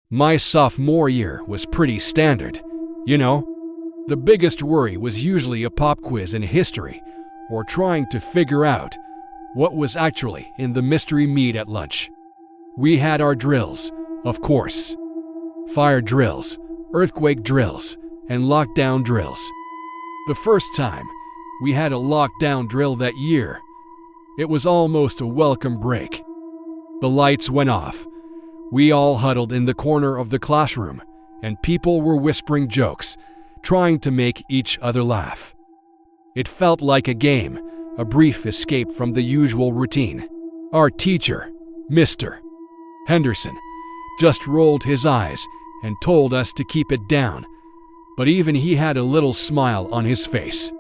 My sophomore year was pretty standard, you know. The biggest worry was usually a pop quiz in history or trying to figure out what was actually in the mystery meat at lunch. We had our drills, of course. Fire drills, earthquake drills, and lockdown drills. The first time we had a lockdown drill that year, it was almost a welcome break. The lights went off. We all huddled in the corner of the classroom, and people were whispering jokes, trying to make each other laugh. It felt like a game, a brief escape from the usual routine. Our teacher, Mr. Henderson, just rolled his eyes and told us to keep it down, but even he had a little smile on his face.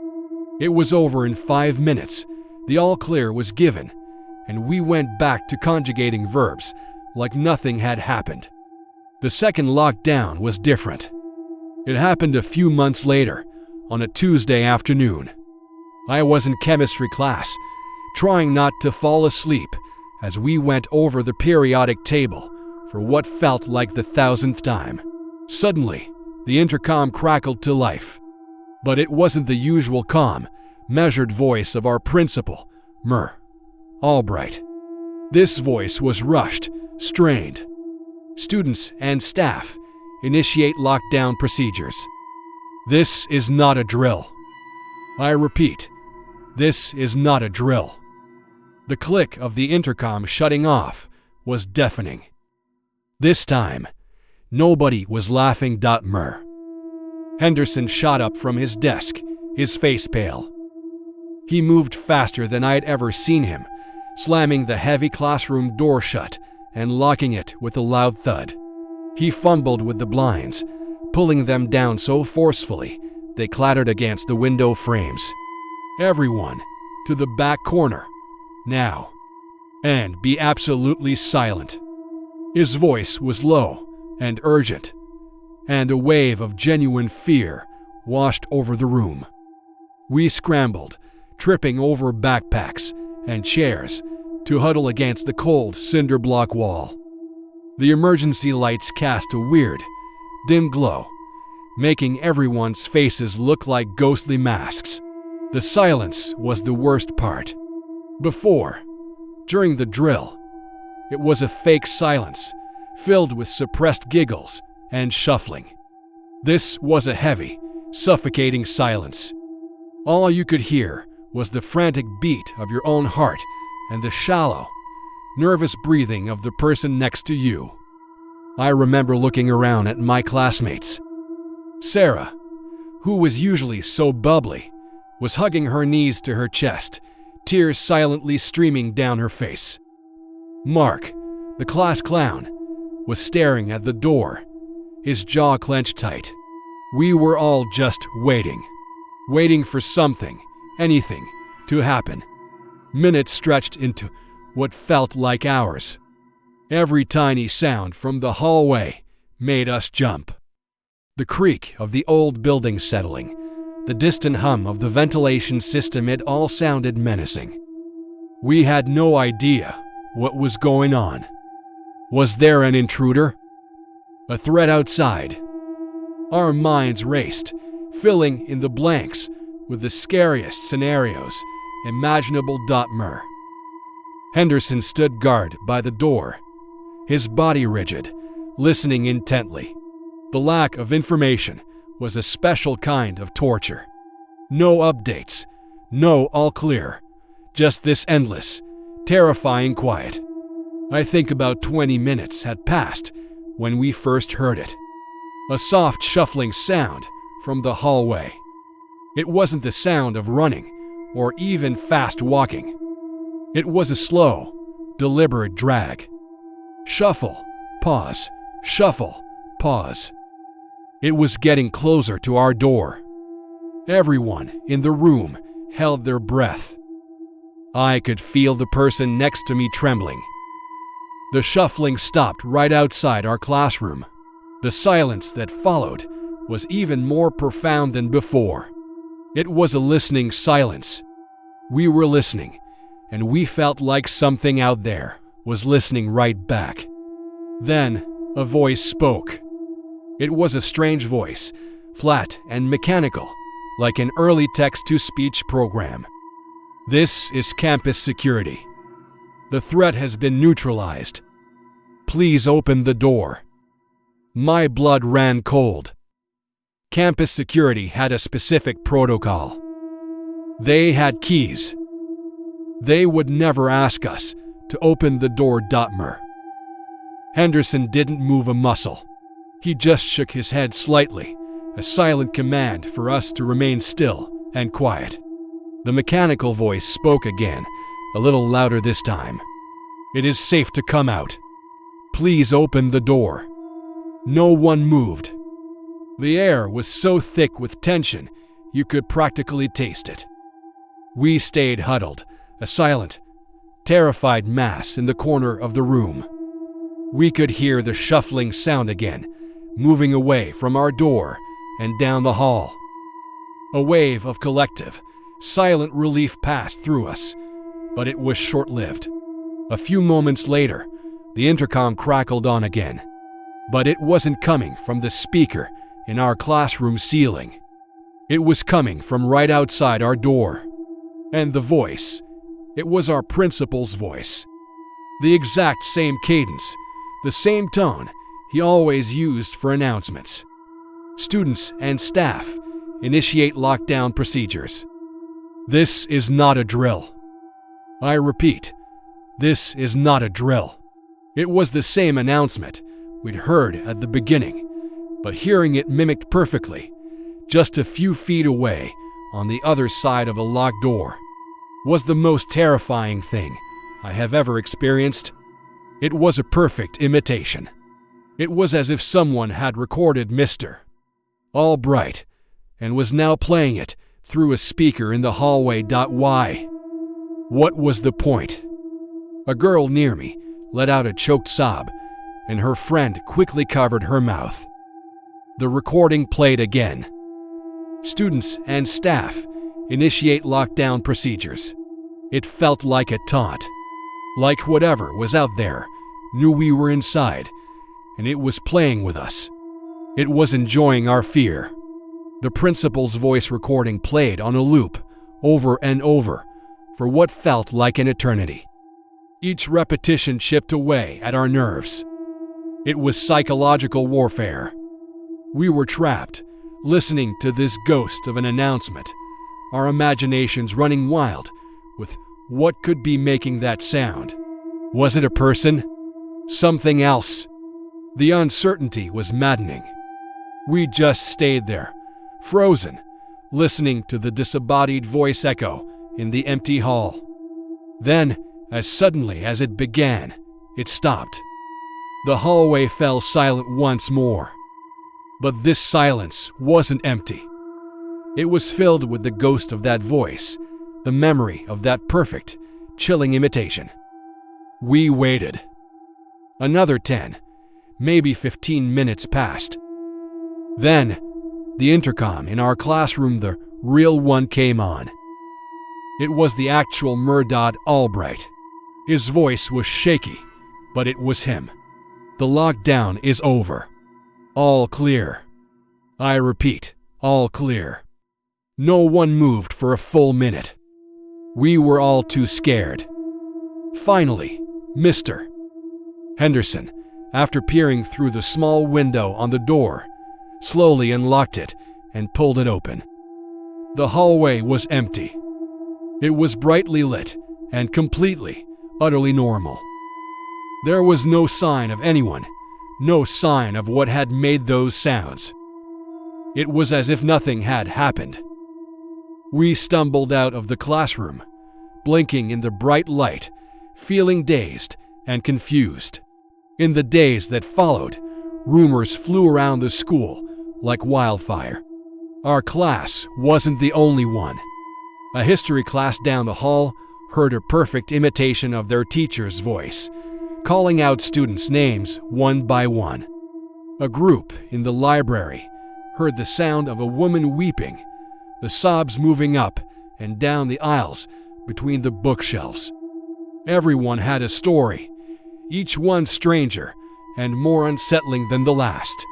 It was over in 5 minutes, the all clear was given, and we went back to conjugating verbs like nothing had happened. The second lockdown was different. It happened a few months later, on a Tuesday afternoon. I was in chemistry class, trying not to fall asleep as we went over the periodic table for what felt like the 1000th time. Suddenly, the intercom crackled to life. But it wasn't the usual calm, measured voice of our principal, Mr. Albright. This voice was rushed, strained. Students and staff initiate lockdown procedures. This is not a drill. I repeat, this is not a drill. The click of the intercom shutting off was deafening. This time, nobody was laughing. Mr. Henderson shot up from his desk, his face pale. He moved faster than I'd ever seen him, slamming the heavy classroom door shut and locking it with a loud thud. He fumbled with the blinds, pulling them down so forcefully they clattered against the window frames. Everyone, to the back corner, now, and be absolutely silent. His voice was low and urgent, and a wave of genuine fear washed over the room. We scrambled, tripping over backpacks and chairs to huddle against the cold cinder block wall. The emergency lights cast a weird, dim glow, making everyone's faces look like ghostly masks. The silence was the worst part. Before, during the drill, it was a fake silence, filled with suppressed giggles and shuffling. This was a heavy, suffocating silence. All you could hear was the frantic beat of your own heart and the shallow, nervous breathing of the person next to you. I remember looking around at my classmates. Sarah, who was usually so bubbly, was hugging her knees to her chest, tears silently streaming down her face. Mark, the class clown, was staring at the door, his jaw clenched tight. We were all just waiting for something, anything, to happen. Minutes stretched into what felt like hours. Every tiny sound from the hallway made us jump. The creak of the old building settling, the distant hum of the ventilation system, it all sounded menacing. We had no idea what was going on. Was there an intruder? A threat outside? Our minds raced, filling in the blanks with the scariest scenarios imaginable. Mr. Henderson stood guard by the door, his body rigid, listening intently. The lack of information was a special kind of torture. No updates, no all clear, just this endless, terrifying quiet. I think about 20 minutes had passed when we first heard it. A soft shuffling sound from the hallway. It wasn't the sound of running or even fast walking. It was a slow, deliberate drag. Shuffle, pause, shuffle, pause. It was getting closer to our door. Everyone in the room held their breath. I could feel the person next to me trembling. The shuffling stopped right outside our classroom. The silence that followed was even more profound than before. It was a listening silence. We were listening, and we felt like something out there was listening right back. Then, A voice spoke. It was a strange voice, flat and mechanical, like an early text-to-speech program. "This is campus security. The threat has been neutralized. Please open the door." My blood ran cold. Campus security had a specific protocol. They had keys. They would never ask us to open the door. Henderson didn't move a muscle. He just shook his head slightly, a silent command for us to remain still and quiet. The mechanical voice spoke again, a little louder this time. "It is safe to come out. Please open the door." No one moved. The air was so thick with tension, you could practically taste it. We stayed huddled, a silent, terrified mass in the corner of the room. We could hear the shuffling sound again, moving away from our door and down the hall. A wave of collective, silent relief passed through us, but it was short-lived. A few moments later, the intercom crackled on again, but it wasn't coming from the speaker in our classroom ceiling. It was coming from right outside our door. And the voice, it was our principal's voice. The exact same cadence, the same tone he always used for announcements. "Students and staff, initiate lockdown procedures. This is not a drill." I repeat, this is not a drill. It was the same announcement we'd heard at the beginning, but hearing it mimicked perfectly, just a few feet away on the other side of a locked door, was the most terrifying thing I have ever experienced. It was a perfect imitation. It was as if someone had recorded Mr. Albright and was now playing it through a speaker in the hallway. Why? What was the point? A girl near me let out a choked sob, and her friend quickly covered her mouth. The recording played again. "Students and staff, initiate lockdown procedures." It felt like a taunt. Like whatever was out there knew we were inside, and it was playing with us. It was enjoying our fear. The principal's voice recording played on a loop, over and over, for what felt like an eternity. Each repetition chipped away at our nerves. It was psychological warfare. We were trapped, listening to this ghost of an announcement, our imaginations running wild with what could be making that sound. Was it a person? Something else? The uncertainty was maddening. We just stayed there, frozen, listening to the disembodied voice echo in the empty hall. Then, as suddenly as it began, it stopped. The hallway fell silent once more. But this silence wasn't empty. It was filled with the ghost of that voice, the memory of that perfect, chilling imitation. We waited. Another 10, maybe 15 minutes passed. Then, the intercom in our classroom, the real one, came on. It was the actual Mr. Albright. His voice was shaky, but it was him. "The lockdown is over. All clear." I repeat, all clear. No one moved for a full minute. We were all too scared. Finally, Mr. Henderson, after peering through the small window on the door, slowly unlocked it and pulled it open. The hallway was empty. It was brightly lit and completely, utterly normal. There was no sign of anyone, no sign of what had made those sounds. It was as if nothing had happened. We stumbled out of the classroom, blinking in the bright light, feeling dazed and confused. In the days that followed, rumors flew around the school like wildfire. Our class wasn't the only one. A history class down the hall heard a perfect imitation of their teacher's voice, calling out students' names one by one. A group in the library heard the sound of a woman weeping, the sobs moving up and down the aisles between the bookshelves. Everyone had a story, each one stranger and more unsettling than the last.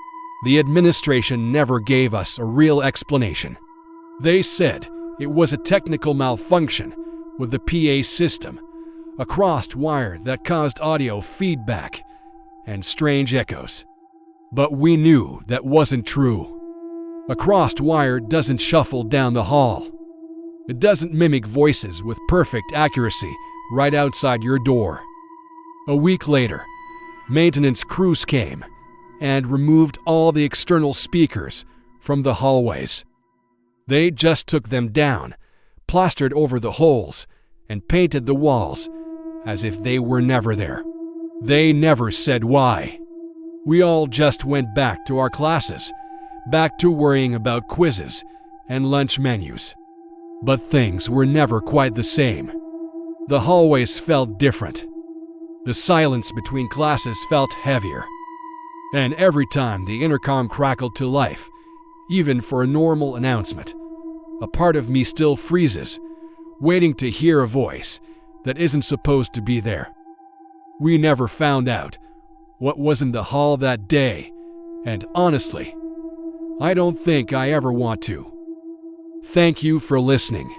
The administration never gave us a real explanation. They said it was a technical malfunction with the PA system, a crossed wire that caused audio feedback and strange echoes. But we knew that wasn't true. A crossed wire doesn't shuffle down the hall. It doesn't mimic voices with perfect accuracy right outside your door. A week later, maintenance crews came and removed all the external speakers from the hallways. They just took them down, plastered over the holes, and painted the walls as if they were never there. They never said why. We all just went back to our classes, back to worrying about quizzes and lunch menus. But things were never quite the same. The hallways felt different. The silence between classes felt heavier. And every time the intercom crackled to life, even for a normal announcement, a part of me still freezes, waiting to hear a voice that isn't supposed to be there. We never found out what was in the hall that day, and honestly, I don't think I ever want to. Thank you for listening.